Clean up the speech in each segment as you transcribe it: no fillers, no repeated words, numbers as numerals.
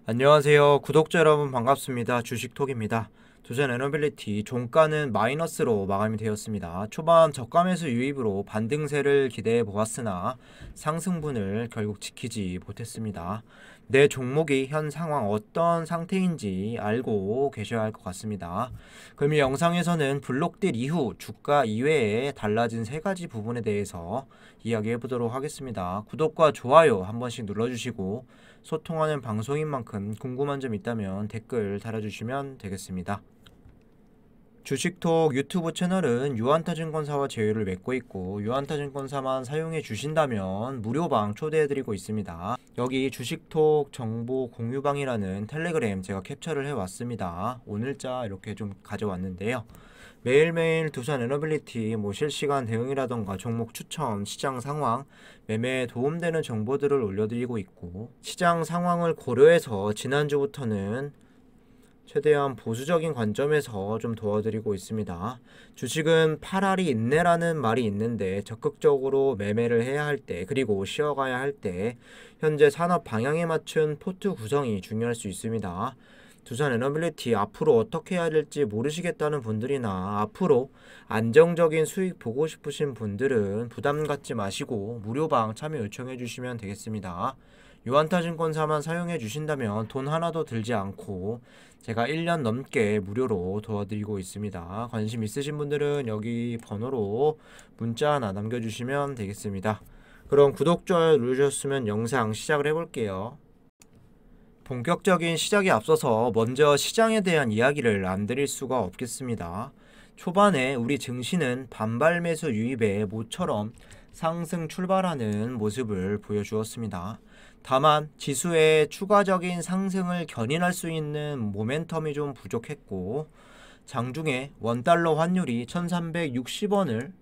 안녕하세요. 구독자 여러분 반갑습니다. 주식톡입니다. 두산 에너빌리티 종가는 마이너스로 마감이 되었습니다. 초반 저가 매수 유입으로 반등세를 기대해 보았으나 상승분을 결국 지키지 못했습니다. 내 종목이 현 상황 어떤 상태인지 알고 계셔야 할 것 같습니다. 그럼 이 영상에서는 블록딜 이후 주가 이외에 달라진 세 가지 부분에 대해서 이야기해 보도록 하겠습니다. 구독과 좋아요 한 번씩 눌러주시고 소통하는 방송인 만큼 궁금한 점 있다면 댓글 달아주시면 되겠습니다. 주식톡 유튜브 채널은 유한타증권사와 제휴를 맺고 있고 유한타증권사만 사용해 주신다면 무료방 초대해드리고 있습니다. 여기 주식톡 정보 공유방이라는 텔레그램 제가 캡처를 해왔습니다. 오늘자 이렇게 좀 가져왔는데요. 매일매일 두산 에너빌리티 실시간 대응이라던가 종목 추천, 시장 상황, 매매에 도움되는 정보들을 올려드리고 있고 시장 상황을 고려해서 지난주부터는 최대한 보수적인 관점에서 좀 도와드리고 있습니다. 주식은 팔알이 인내라는 말이 있는데 적극적으로 매매를 해야 할 때 그리고 쉬어가야 할 때 현재 산업 방향에 맞춘 포트 구성이 중요할 수 있습니다. 두산 에너빌리티 앞으로 어떻게 해야 될지 모르시겠다는 분들이나 앞으로 안정적인 수익 보고 싶으신 분들은 부담 갖지 마시고 무료방 참여 요청해 주시면 되겠습니다. 유한타증권사만 사용해 주신다면 돈 하나도 들지 않고 제가 1년 넘게 무료로 도와드리고 있습니다. 관심 있으신 분들은 여기 번호로 문자 하나 남겨주시면 되겠습니다. 그럼 구독, 좋아요 누르셨으면 영상 시작을 해볼게요. 본격적인 시작에 앞서서 먼저 시장에 대한 이야기를 안 드릴 수가 없겠습니다. 초반에 우리 증시는 반발 매수 유입에 모처럼 상승 출발하는 모습을 보여주었습니다. 다만 지수의 추가적인 상승을 견인할 수 있는 모멘텀이 좀 부족했고 장중에 원달러 환율이 1360원을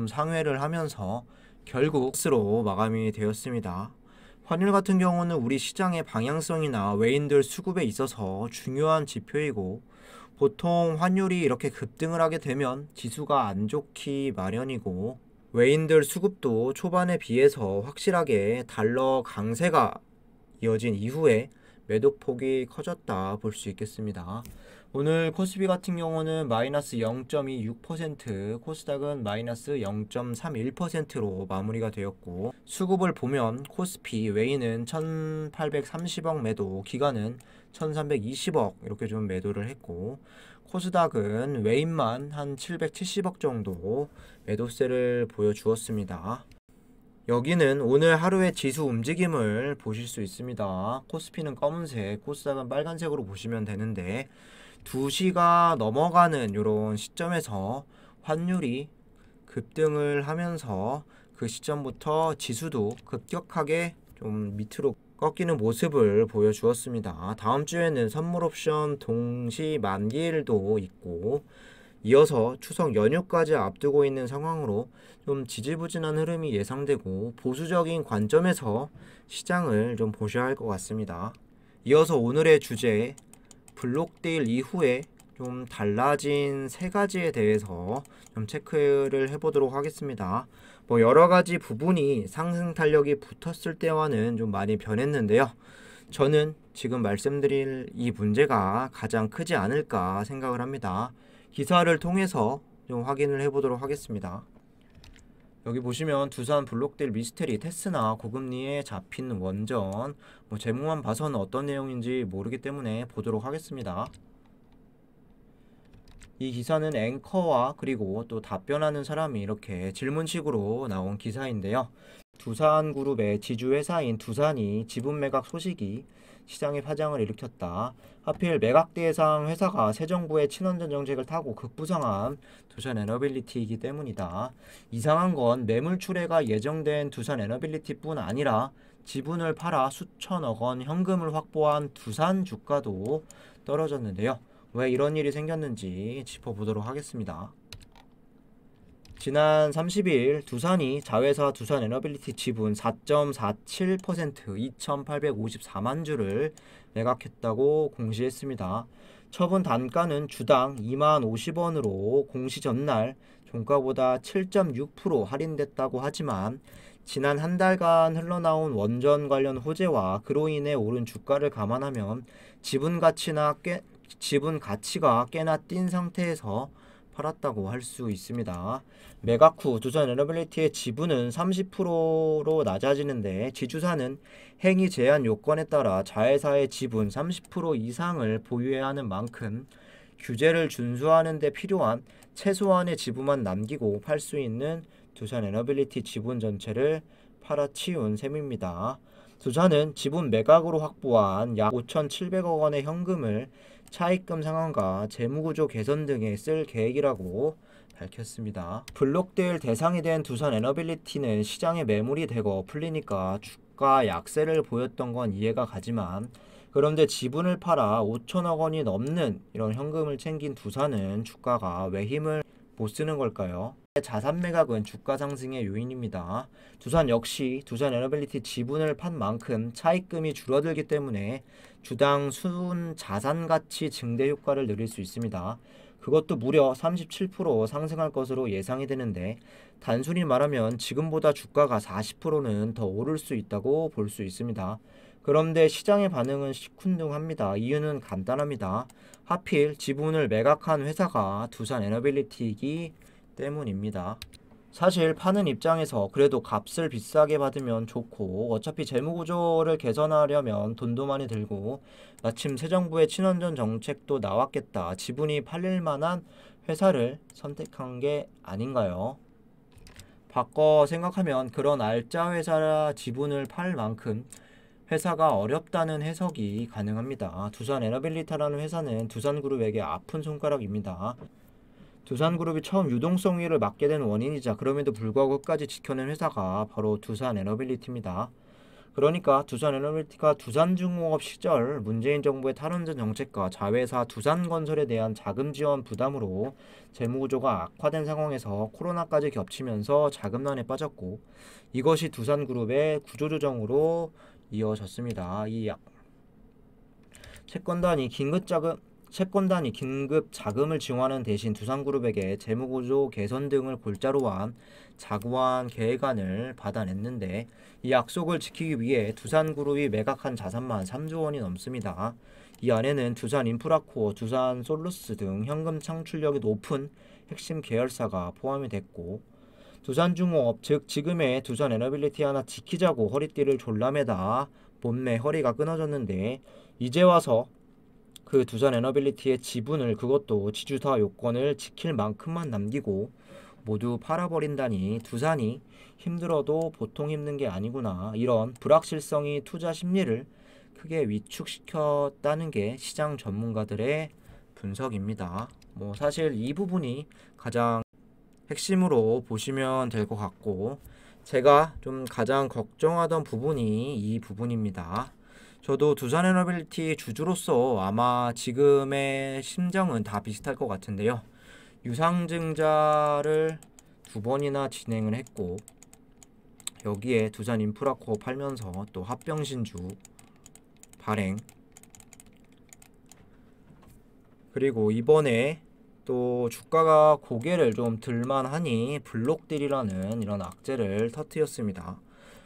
상회를 하면서 결국 스로 마감이 되었습니다. 환율 같은 경우는 우리 시장의 방향성이나 외인들 수급에 있어서 중요한 지표이고 보통 환율이 이렇게 급등을 하게 되면 지수가 안 좋기 마련이고 외인들 수급도 초반에 비해서 확실하게 달러 강세가 이어진 이후에 매도폭이 커졌다 볼 수 있겠습니다. 오늘 코스피 같은 경우는 마이너스 0.26%, 코스닥은 마이너스 0.31%로 마무리가 되었고 수급을 보면 코스피 외인은 1830억 매도, 기관은 1320억 이렇게 좀 매도를 했고 코스닥은 외인만 한 770억 정도 매도세를 보여주었습니다. 여기는 오늘 하루의 지수 움직임을 보실 수 있습니다. 코스피는 검은색, 코스닥은 빨간색으로 보시면 되는데 2시가 넘어가는 이런 시점에서 환율이 급등을 하면서 그 시점부터 지수도 급격하게 좀 밑으로 꺾이는 모습을 보여주었습니다. 다음 주에는 선물 옵션 동시 만기일도 있고 이어서 추석 연휴까지 앞두고 있는 상황으로 좀 지지부진한 흐름이 예상되고 보수적인 관점에서 시장을 좀 보셔야 할 것 같습니다. 이어서 오늘의 주제 블록딜 이후에 좀 달라진 세 가지에 대해서 좀 체크를 해보도록 하겠습니다. 여러 가지 부분이 상승 탄력이 붙었을 때와는 좀 많이 변했는데요. 저는 지금 말씀드릴 이 문제가 가장 크지 않을까 생각을 합니다. 기사를 통해서 좀 확인을 해보도록 하겠습니다. 여기 보시면 두산 블록딜 미스테리 테스나 고금리에 잡힌 원전 제목만 봐서는 어떤 내용인지 모르기 때문에 보도록 하겠습니다. 이 기사는 앵커와 그리고 또 답변하는 사람이 이렇게 질문식으로 나온 기사인데요. 두산그룹의 지주회사인 두산이 지분 매각 소식이 시장에 파장을 일으켰다. 하필 매각 대상 회사가 새 정부의 친원전 정책을 타고 급부상한 두산 에너빌리티이기 때문이다. 이상한 건 매물 출회가 예정된 두산 에너빌리티뿐 아니라 지분을 팔아 수천억 원 현금을 확보한 두산 주가도 떨어졌는데요. 왜 이런 일이 생겼는지 짚어보도록 하겠습니다. 지난 30일 두산이 자회사 두산 에너빌리티 지분 4.47% 2,854만 주를 매각했다고 공시했습니다. 처분 단가는 주당 2만 50원으로 공시 전날 종가보다 7.6% 할인됐다고 하지만 지난 한 달간 흘러나온 원전 관련 호재와 그로 인해 오른 주가를 감안하면 지분 가치가 꽤나 뛴 상태에서 팔았다고 할 수 있습니다. 매각 후 두산에너빌리티의 지분은 30%로 낮아지는데 지주사는 행위 제한 요건에 따라 자회사의 지분 30% 이상을 보유해야 하는 만큼 규제를 준수하는 데 필요한 최소한의 지분만 남기고 팔 수 있는 두산에너빌리티 지분 전체를 팔아치운 셈입니다. 두산은 지분 매각으로 확보한 약 5,700억 원의 현금을 차입금 상환과 재무구조 개선 등에 쓸 계획이라고 밝혔습니다. 블록딜 대상이 된 두산에너빌리티는 시장에 매물이 되고 풀리니까 주가 약세를 보였던 건 이해가 가지만 그런데 지분을 팔아 5천억 원이 넘는 이런 현금을 챙긴 두산은 주가가 왜 힘을 못 쓰는 걸까요? 자산 매각은 주가 상승의 요인입니다. 두산 역시 두산에너빌리티 지분을 판 만큼 차입금이 줄어들기 때문에 주당 순 자산 가치 증대 효과를 누릴 수 있습니다. 그것도 무려 37% 상승할 것으로 예상이 되는데 단순히 말하면 지금보다 주가가 40%는 더 오를 수 있다고 볼 수 있습니다. 그런데 시장의 반응은 시큰둥합니다. 이유는 간단합니다. 하필 지분을 매각한 회사가 두산에너빌리티이기 때문입니다. 사실 파는 입장에서 그래도 값을 비싸게 받으면 좋고 어차피 재무구조를 개선하려면 돈도 많이 들고 마침 새 정부의 친원전 정책도 나왔겠다. 지분이 팔릴 만한 회사를 선택한 게 아닌가요? 바꿔 생각하면 그런 알짜 회사 지분을 팔 만큼 회사가 어렵다는 해석이 가능합니다. 두산에너빌리티라는 회사는 두산그룹에게 아픈 손가락입니다. 두산그룹이 처음 유동성 위를 맡게 된 원인이자 그럼에도 불구하고 끝까지 지켜낸 회사가 바로 두산에너빌리티입니다. 그러니까 두산에너빌리티가 두산중공업 시절 문재인 정부의 탈원전 정책과 자회사 두산건설에 대한 자금 지원 부담으로 재무구조가 악화된 상황에서 코로나까지 겹치면서 자금난에 빠졌고 이것이 두산그룹의 구조조정으로 이어졌습니다. 채권단이 긴급 자금을 지원하는 대신 두산그룹에게 재무구조 개선 등을 골자로 한 자구한 계획안을 받아냈는데 이 약속을 지키기 위해 두산그룹이 매각한 자산만 3조 원이 넘습니다. 이 안에는 두산인프라코어, 두산솔루스 등 현금 창출력이 높은 핵심 계열사가 포함이 됐고 두산중공업 즉 지금의 두산에너빌리티 하나 지키자고 허리띠를 졸라매다 몸매 허리가 끊어졌는데 이제 와서 그 두산에너빌리티의 지분을 그것도 지주사 요건을 지킬 만큼만 남기고 모두 팔아버린다니 두산이 힘들어도 보통 힘든 게 아니구나. 이런 불확실성이 투자 심리를 크게 위축시켰다는 게 시장 전문가들의 분석입니다. 사실 이 부분이 가장 핵심으로 보시면 될 것 같고 제가 좀 가장 걱정하던 부분이 이 부분입니다. 저도 두산에너빌리티 주주로서 아마 지금의 심정은 다 비슷할 것 같은데요. 유상증자를 2번이나 진행을 했고 여기에 두산인프라코어 팔면서 또 합병신주 발행 그리고 이번에 또 주가가 고개를 좀 들만하니 블록딜이라는 이런 악재를 터뜨렸습니다.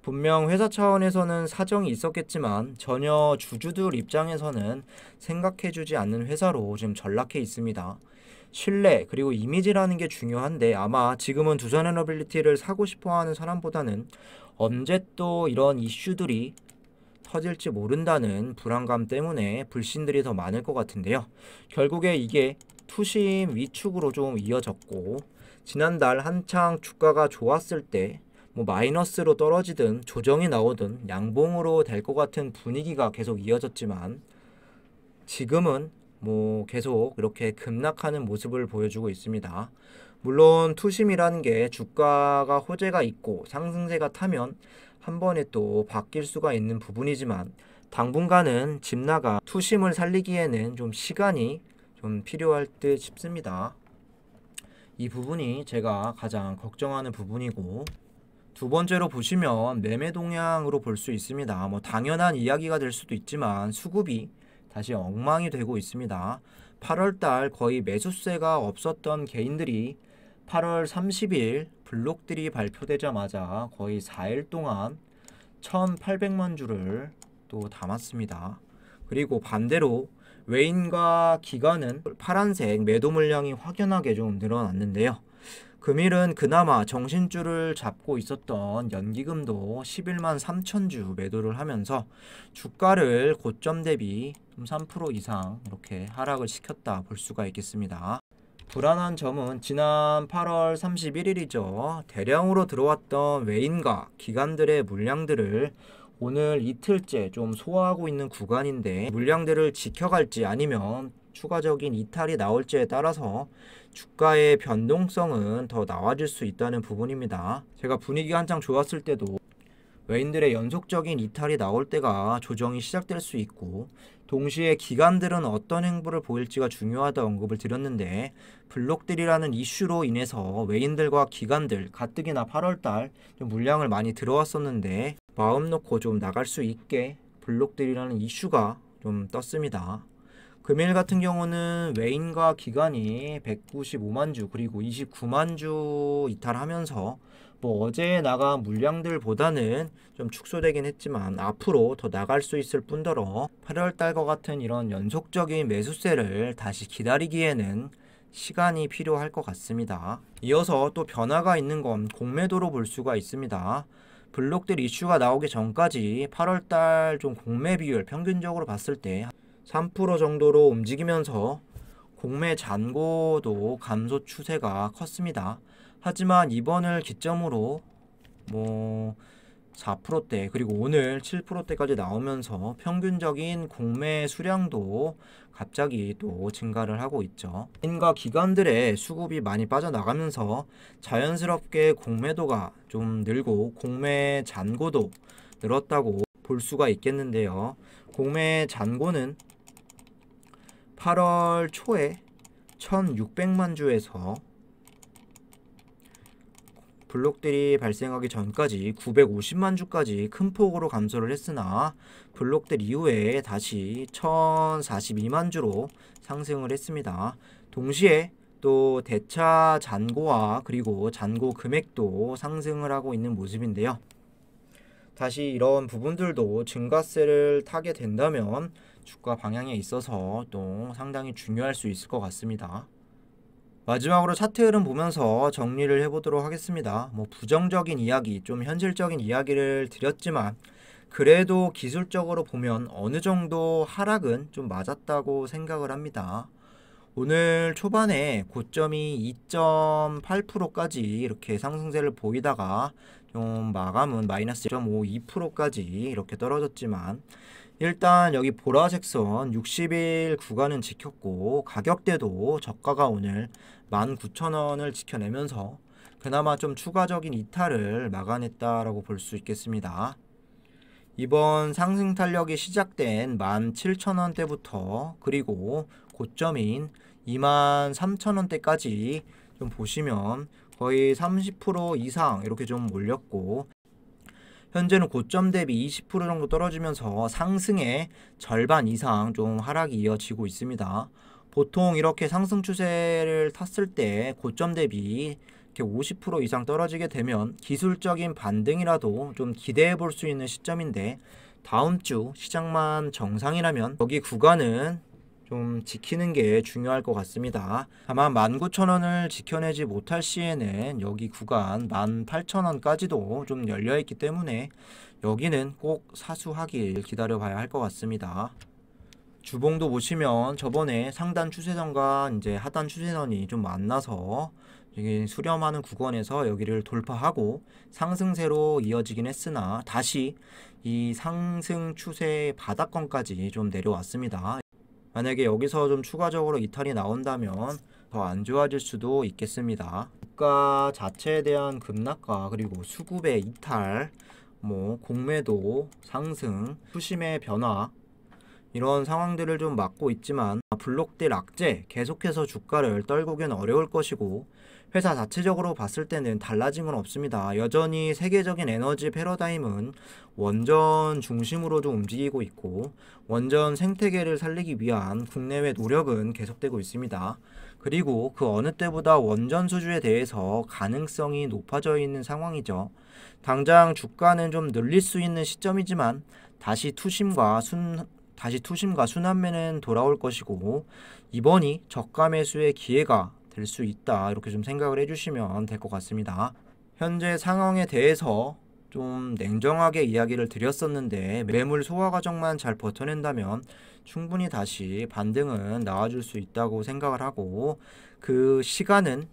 분명 회사 차원에서는 사정이 있었겠지만 전혀 주주들 입장에서는 생각해주지 않는 회사로 지금 전락해 있습니다. 신뢰 그리고 이미지라는 게 중요한데 아마 지금은 두산에너빌리티를 사고 싶어하는 사람보다는 언제 또 이런 이슈들이 터질지 모른다는 불안감 때문에 불신들이 더 많을 것 같은데요. 결국에 이게 투심 위축으로 좀 이어졌고 지난달 한창 주가가 좋았을 때 마이너스로 떨어지든 조정이 나오든 양봉으로 될 것 같은 분위기가 계속 이어졌지만 지금은 계속 이렇게 급락하는 모습을 보여주고 있습니다. 물론 투심이라는 게 주가가 호재가 있고 상승세가 타면 한 번에 또 바뀔 수가 있는 부분이지만 당분간은 집 나가 투심을 살리기에는 좀 시간이 좀 필요할 듯 싶습니다. 이 부분이 제가 가장 걱정하는 부분이고 두 번째로 보시면 매매 동향으로 볼 수 있습니다. 당연한 이야기가 될 수도 있지만 수급이 다시 엉망이 되고 있습니다. 8월달 거의 매수세가 없었던 개인들이 8월 30일 블록들이 발표되자마자 거의 4일 동안 1,800만 주를 또 담았습니다. 그리고 반대로 외인과 기관은 파란색 매도 물량이 확연하게 좀 늘어났는데요. 금일은 그나마 정신줄을 잡고 있었던 연기금도 11만 3천 주 매도를 하면서 주가를 고점 대비 3% 이상 이렇게 하락을 시켰다 볼 수가 있겠습니다. 불안한 점은 지난 8월 31일이죠. 대량으로 들어왔던 외인과 기관들의 물량들을 오늘 이틀째 좀 소화하고 있는 구간인데, 물량들을 지켜갈지 아니면 추가적인 이탈이 나올지에 따라서 주가의 변동성은 더 나아질 수 있다는 부분입니다. 제가 분위기가 한창 좋았을 때도 외인들의 연속적인 이탈이 나올 때가 조정이 시작될 수 있고, 동시에 기관들은 어떤 행보를 보일지가 중요하다 언급을 드렸는데, 블록들이라는 이슈로 인해서 외인들과 기관들 가뜩이나 8월달 물량을 많이 들어왔었는데 마음 놓고 좀 나갈 수 있게 블록들이라는 이슈가 좀 떴습니다. 금일 같은 경우는 외인과 기관이 195만 주 그리고 29만 주 이탈하면서 어제 나간 물량들보다는 좀 축소되긴 했지만 앞으로 더 나갈 수 있을 뿐더러 8월달과 같은 이런 연속적인 매수세를 다시 기다리기에는 시간이 필요할 것 같습니다. 이어서 또 변화가 있는 건 공매도로 볼 수가 있습니다. 블록들 이슈가 나오기 전까지 8월달 좀 공매 비율 평균적으로 봤을 때 3% 정도로 움직이면서 공매 잔고도 감소 추세가 컸습니다. 하지만 이번을 기점으로 4%대 그리고 오늘 7%대까지 나오면서 평균적인 공매 수량도 갑자기 또 증가를 하고 있죠. 인과 기관들의 수급이 많이 빠져나가면서 자연스럽게 공매도가 좀 늘고 공매 잔고도 늘었다고 볼 수가 있겠는데요. 공매 잔고는 8월 초에 1,600만 주에서 블록들이 발생하기 전까지 950만 주까지 큰 폭으로 감소를 했으나 블록들 이후에 다시 1,042만 주로 상승을 했습니다. 동시에 또 대차 잔고와 그리고 잔고 금액도 상승을 하고 있는 모습인데요. 다시 이런 부분들도 증가세를 타게 된다면 주가 방향에 있어서 또 상당히 중요할 수 있을 것 같습니다. 마지막으로 차트 흐름 보면서 정리를 해보도록 하겠습니다. 부정적인 이야기, 좀 현실적인 이야기를 드렸지만 그래도 기술적으로 보면 어느 정도 하락은 좀 맞았다고 생각을 합니다. 오늘 초반에 고점이 2.8%까지 이렇게 상승세를 보이다가 좀 마감은 마이너스 0.52%까지 이렇게 떨어졌지만, 일단 여기 보라색 선 60일 구간은 지켰고 가격대도 저가가 오늘 19,000원을 지켜내면서 그나마 좀 추가적인 이탈을 막아냈다라고 볼 수 있겠습니다. 이번 상승 탄력이 시작된 17,000원대부터 그리고 고점인 23,000원대까지 좀 보시면 거의 30% 이상 이렇게 좀 올렸고, 현재는 고점 대비 20% 정도 떨어지면서 상승의 절반 이상 좀 하락이 이어지고 있습니다. 보통 이렇게 상승 추세를 탔을 때 고점 대비 이렇게 50% 이상 떨어지게 되면 기술적인 반등이라도 좀 기대해 볼 수 있는 시점인데, 다음 주 시장만 정상이라면 여기 구간은 좀 지키는 게 중요할 것 같습니다. 다만 19,000원을 지켜내지 못할 시에는 여기 구간 18,000원까지도 좀 열려있기 때문에 여기는 꼭 사수하길 기다려봐야 할 것 같습니다. 주봉도 보시면 저번에 상단 추세선과 이제 하단 추세선이 좀 만나서 여기 수렴하는 구간에서 여기를 돌파하고 상승세로 이어지긴 했으나 다시 이 상승 추세 바닥권까지 좀 내려왔습니다. 만약에 여기서 좀 추가적으로 이탈이 나온다면 더 안 좋아질 수도 있겠습니다. 주가 자체에 대한 급락과 그리고 수급의 이탈, 공매도 상승, 수심의 변화, 이런 상황들을 좀 막고 있지만 블록딜 악재 계속해서 주가를 떨구기는 어려울 것이고 회사 자체적으로 봤을 때는 달라진 건 없습니다. 여전히 세계적인 에너지 패러다임은 원전 중심으로 좀 움직이고 있고 원전 생태계를 살리기 위한 국내외 노력은 계속되고 있습니다. 그리고 그 어느 때보다 원전 수주에 대해서 가능성이 높아져 있는 상황이죠. 당장 주가는 좀 늘릴 수 있는 시점이지만 다시 투심과 순환매는 돌아올 것이고 이번이 저가 매수의 기회가 될 수 있다, 이렇게 좀 생각을 해주시면 될 것 같습니다. 현재 상황에 대해서 좀 냉정하게 이야기를 드렸었는데 매물 소화 과정만 잘 버텨낸다면 충분히 다시 반등은 나와줄 수 있다고 생각을 하고 그 시간은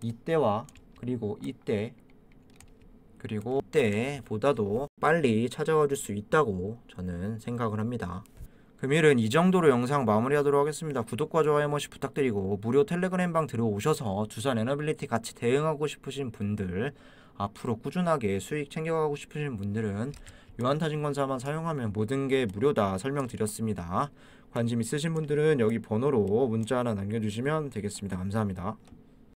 이때와 그리고 이때보다도 빨리 찾아와 줄 수 있다고 저는 생각을 합니다. 금일은 이 정도로 영상 마무리하도록 하겠습니다. 구독과 좋아요 한 번씩 부탁드리고 무료 텔레그램방 들어오셔서 두산 에너빌리티 같이 대응하고 싶으신 분들, 앞으로 꾸준하게 수익 챙겨가고 싶으신 분들은 유한타증권사만 사용하면 모든 게 무료다 설명드렸습니다. 관심 있으신 분들은 여기 번호로 문자 하나 남겨주시면 되겠습니다. 감사합니다.